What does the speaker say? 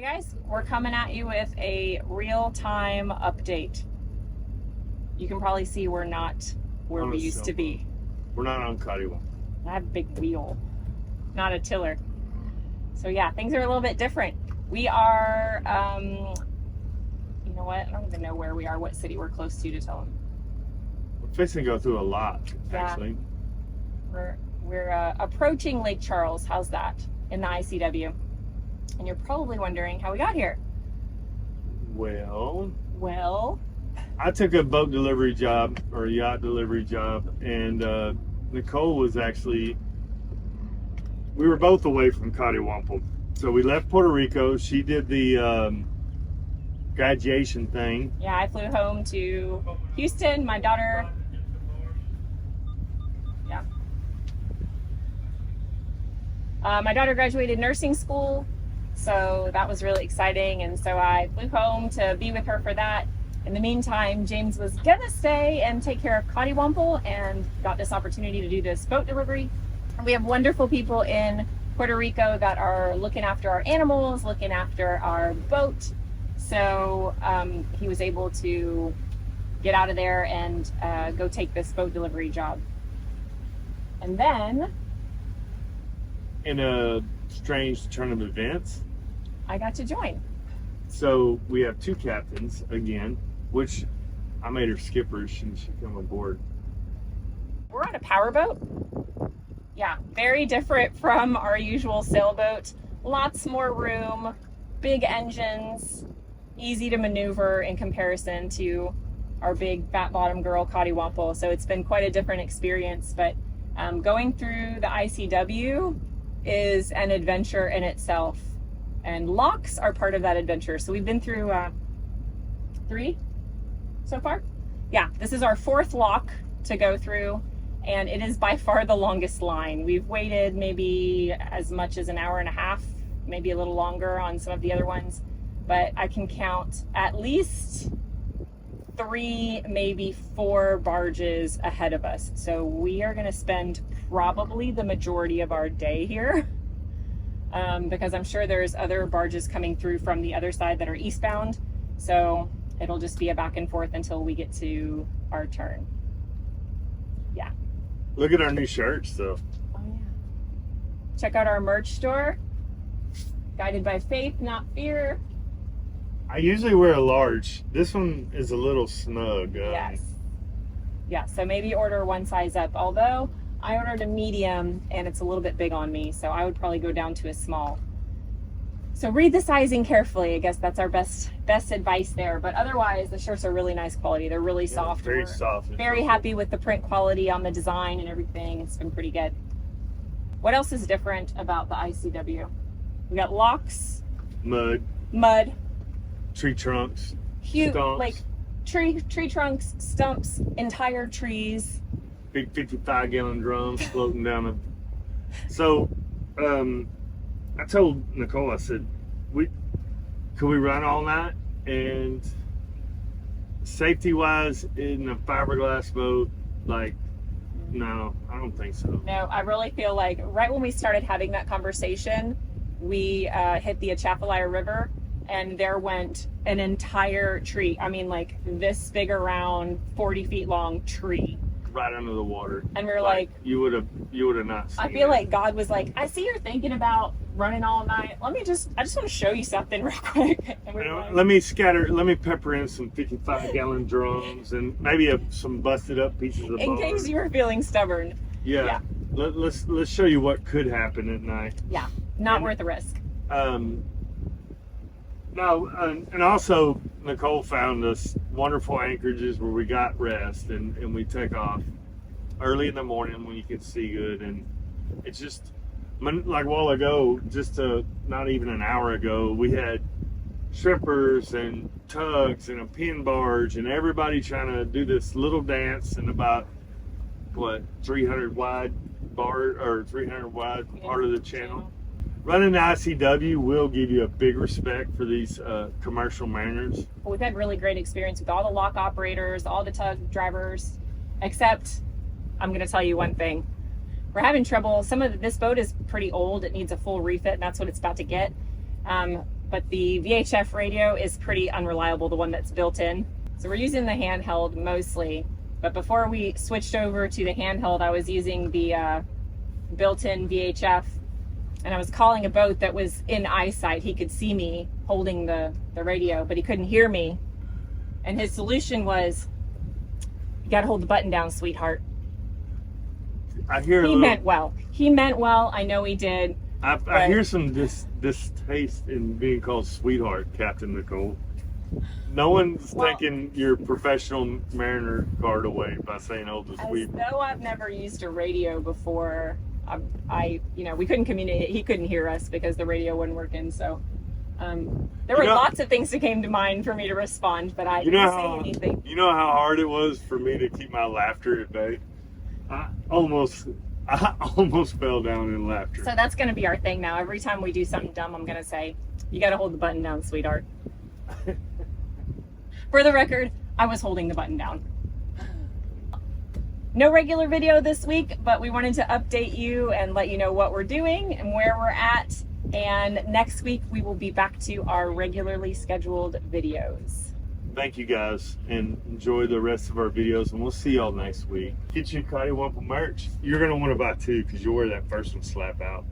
Hey guys, we're coming at you with a real-time update. You can probably see we're not where we used to be. We're not on Coddiwomple. I have a big wheel, not a tiller. So yeah, things are a little bit different. We are, you know what? I don't even know where we are, what city we're close to tell them. We're fixing to go through a lot, actually. We're approaching Lake Charles. How's that? In the ICW. And you're probably wondering how we got here. Well, I took a boat delivery job or a yacht delivery job, and Nicole was actually, we were both away from Coddiwomple. So we left Puerto Rico. She did the graduation thing. Yeah, I flew home to Houston. My daughter, my daughter graduated nursing school. So that was really exciting. And so I flew home to be with her for that. In the meantime, James was gonna stay and take care of Coddiwomple and got this opportunity to do this boat delivery. And we have wonderful people in Puerto Rico that are looking after our animals, looking after our boat. So he was able to get out of there and go take this boat delivery job. And then, in a strange turn of events, I got to join. So we have two captains again, which I made her skipper. She come aboard. We're on a powerboat. Yeah, very different from our usual sailboat. Lots more room, big engines, easy to maneuver in comparison to our big fat bottom girl Coddiwomple. So it's been quite a different experience, but going through the ICW is an adventure in itself, and locks are part of that adventure. So we've been through 3 so far. Yeah, this is our 4th lock to go through, and it is by far the longest line. We've waited maybe as much as an hour and a half, maybe a little longer on some of the other ones, but I can count at least 3, maybe 4 barges ahead of us. So we are going to spend probably the majority of our day here, because I'm sure there's other barges coming through from the other side that are eastbound. So it'll just be a back and forth until we get to our turn. Yeah. Look at our new shirts, though. Oh yeah. Check out our merch store. Guided by faith, not fear. I usually wear a large. This one is a little snug. Yes. Yeah, so maybe order one size up. Although I ordered a medium and it's a little bit big on me, so I would probably go down to a small. So read the sizing carefully. I guess that's our best advice there. But otherwise, the shirts are really nice quality. They're really soft. Very soft. Very happy with the print quality on the design and everything. It's been pretty good. What else is different about the ICW? We got locks. Mud. Tree trunks. Huge, stumps. like tree trunks, stumps, entire trees. Big 55-gallon drums floating down the. So, I told Nicole, I said, could we run all night? And safety-wise, in a fiberglass boat, like, no, I don't think so. No, I really feel like right when we started having that conversation, we hit the Atchafalaya River, and there went an entire tree. I mean, like this big around 40 feet long tree. Right under the water. And we're like you would have not seen I feel it. like God was like, I see you're thinking about running all night. I just want to show you something real quick. And we're like, let me pepper in some 55-gallon drums and maybe some busted up pieces of in case you were feeling stubborn. Yeah. Let's show you what could happen at night. Yeah. Not worth the risk. No, and also Nicole found us wonderful anchorages where we got rest, and we take off early in the morning when you can see good. And it's just like a while ago, not even an hour ago, we had strippers and tugs and a pin barge and everybody trying to do this little dance in about 300 wide bar or 300 wide part of the channel. Running the ICW will give you a big respect for these commercial mariners. We've had really great experience with all the lock operators, all the tug drivers, except I'm going to tell you one thing. We're having trouble. This boat is pretty old. It needs a full refit, and that's what it's about to get. but the VHF radio is pretty unreliable, the one that's built in. So we're using the handheld mostly, but before we switched over to the handheld, I was using the built-in VHF, and I was calling a boat that was in eyesight. He could see me holding the radio, but he couldn't hear me. And his solution was, "You gotta hold the button down, sweetheart." He meant well. He meant well. I know he did. I hear some distaste in being called sweetheart, Captain Nicole. No one's taking your professional mariner card away by saying, "Oh, the sweet." As though I've never used a radio before. We couldn't communicate. He couldn't hear us because the radio wasn't working. So there were lots of things that came to mind for me to respond, but I didn't say anything. You know how hard it was for me to keep my laughter at bay? I almost fell down in laughter. So that's going to be our thing now. Every time we do something dumb, I'm going to say, "You got to hold the button down, sweetheart." For the record, I was holding the button down. No regular video this week, but we wanted to update you and let you know what we're doing and where we're at. And next week, we will be back to our regularly scheduled videos. Thank you guys, and enjoy the rest of our videos, and we'll see y'all next week. Get you Coddiwomple merch. You're going to want to buy two because you'll wear that first one slap out.